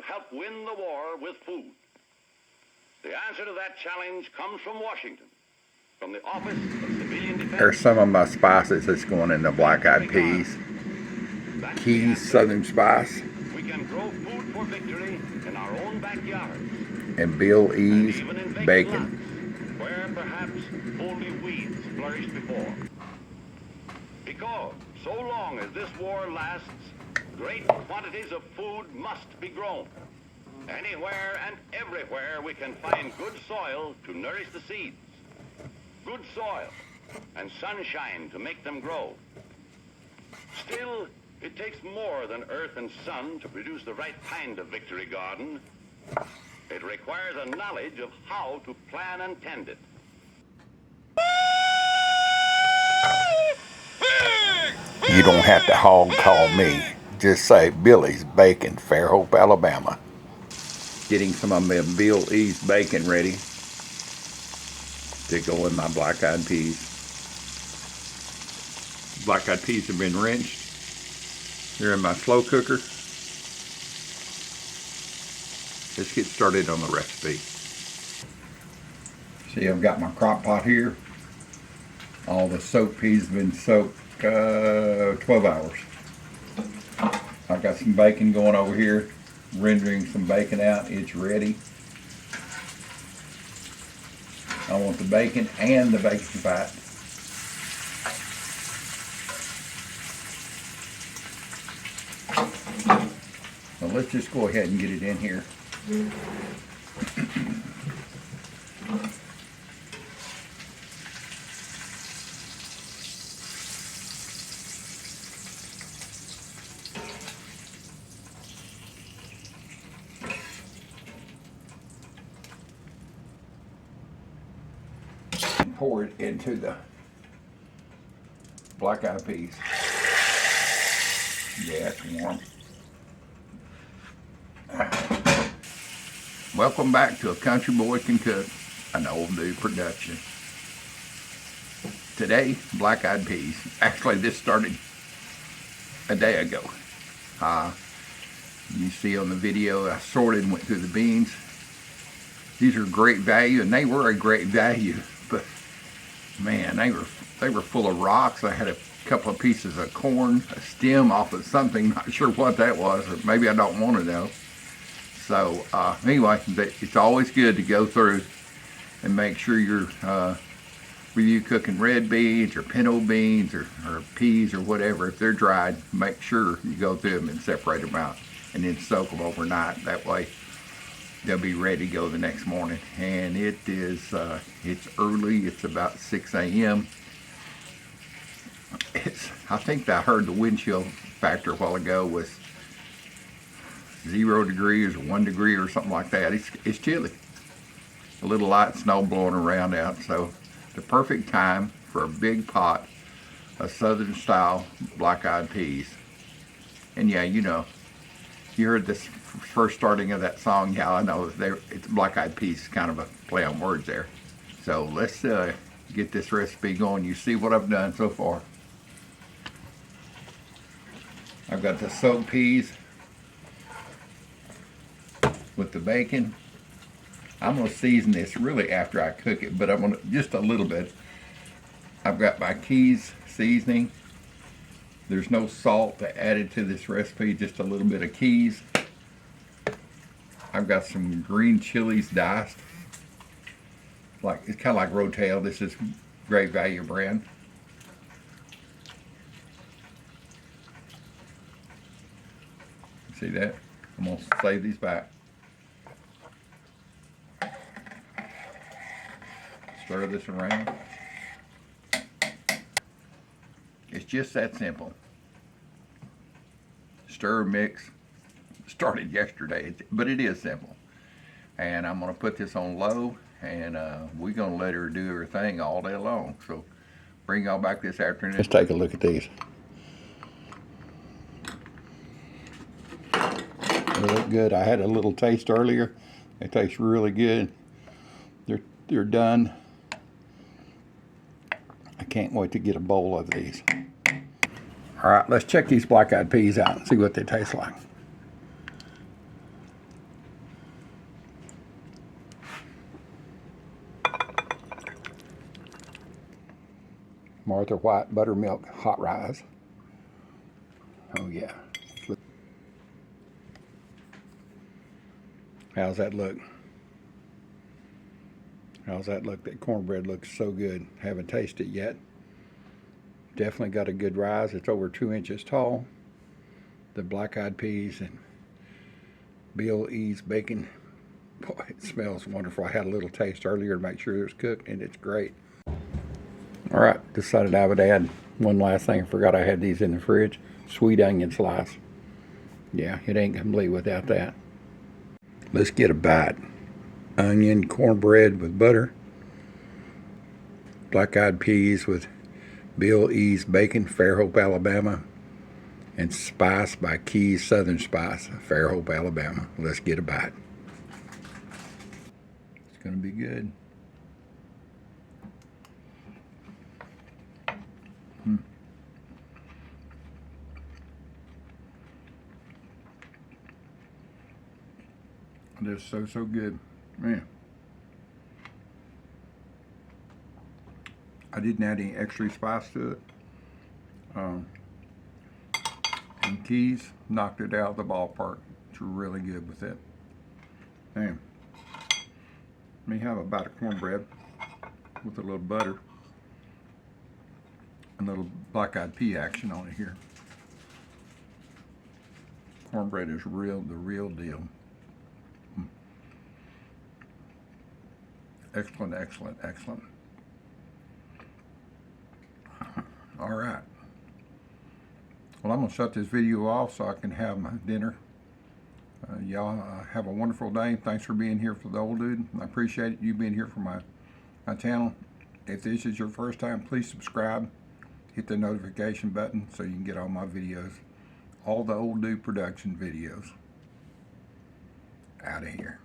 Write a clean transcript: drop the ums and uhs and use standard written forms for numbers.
help win the war with food? The answer to that challenge comes from Washington, from the Office of Civilian Defense. There's some of my spices that's going in the black-eyed peas. Keys Southern Spice. We can grow food for victory in our own backyards. And Bill E's bacon. Lots, where perhaps only weeds flourished before. Because so long as this war lasts, great quantities of food must be grown. Anywhere and everywhere we can find good soil to nourish the seeds. Good soil and sunshine to make them grow. Still, it takes more than earth and sun to produce the right kind of victory garden. It requires a knowledge of how to plan and tend it. You don't have to hog call me. Just say Billy's Bacon, Fairhope, Alabama. Getting some of my Bill E's bacon ready to go in my black-eyed peas. Black-eyed peas have been rinsed. They're in my slow cooker. Let's get started on the recipe. See, I've got my crock pot here. All the soaked peas have been soaked 12 hours. I've got some bacon going over here, rendering some bacon out. It's ready. I want the bacon and the bacon fat. So let's just go ahead and get it in here. Pour it into the black-eyed peas. Yeah, it's warm. Welcome back to A Country Boy Can Cook, an old new production. Today, black-eyed peas. Actually, this started a day ago. You see on the video, I sorted and went through the beans. These are great value, and they were a great value, but man, they were full of rocks. I had a couple of pieces of corn, a stem off of something, not sure what that was, or maybe I don't want to know. So anyway, it's always good to go through and make sure you're, whether you cooking red beans or pinto beans or peas or whatever, if they're dried, make sure you go through them and separate them out and then soak them overnight. That way they'll be ready to go the next morning. And it is, it's early, it's about 6 a.m. I think I heard the wind chill factor a while ago was 0 degrees or 1 degree or something like that. It's chilly. A little light snow blowing around out, so the perfect time for a big pot of Southern style black-eyed peas. And yeah, you know, you heard this first starting of that song. Yeah, I know it's black-eyed peas, kind of a play on words there. So let's get this recipe going. You see what I've done so far. I've got the soaked peas with the bacon. I'm going to season this really after I cook it, but I'm going to just a little bit. I've got my Keys seasoning. There's no salt added to this recipe, just a little bit of Keys. I've got some green chilies diced. It's kind of like Rotel. This is Great Value brand. See that? I'm going to save these back. Stir this around. It's just that simple. Stir, mix. Started yesterday, but it is simple. And I'm going to put this on low, and we're going to let her do her thing all day long. So bring y'all back this afternoon. Let's take a look at these. They look good. I had a little taste earlier. They taste really good. They're done. I can't wait to get a bowl of these. All right, let's check these black-eyed peas out and see what they taste like. Martha White buttermilk hot rice. Oh yeah. How's that look? How's that look? That cornbread looks so good. Haven't tasted it yet. Definitely got a good rise. It's over 2 inches tall. The black-eyed peas and Bill E's bacon. Boy, it smells wonderful. I had a little taste earlier to make sure it was cooked, and it's great. All right, decided I would add one last thing. I forgot I had these in the fridge. Sweet onion slice. Yeah, it ain't complete without that. Let's get a bite. Onion, cornbread with butter. Black-eyed peas with Bill E's bacon, Fairhope, Alabama. And spice by Keys Southern Spice, Fairhope, Alabama. Let's get a bite. It's going to be good. It is so good. Man. I didn't add any extra spice to it. And Keys knocked it out of the ballpark. It's really good with it. Man. Let me have a bite of cornbread with a little butter. A little black-eyed pea action on it here. Cornbread is the real deal. Excellent, excellent, excellent. All right. Well, I'm going to shut this video off so I can have my dinner. Y'all have a wonderful day. Thanks for being here for the old dude. I appreciate you being here for my channel. If this is your first time, please subscribe. Hit the notification button so you can get all my videos. All the old dude production videos. Out of here.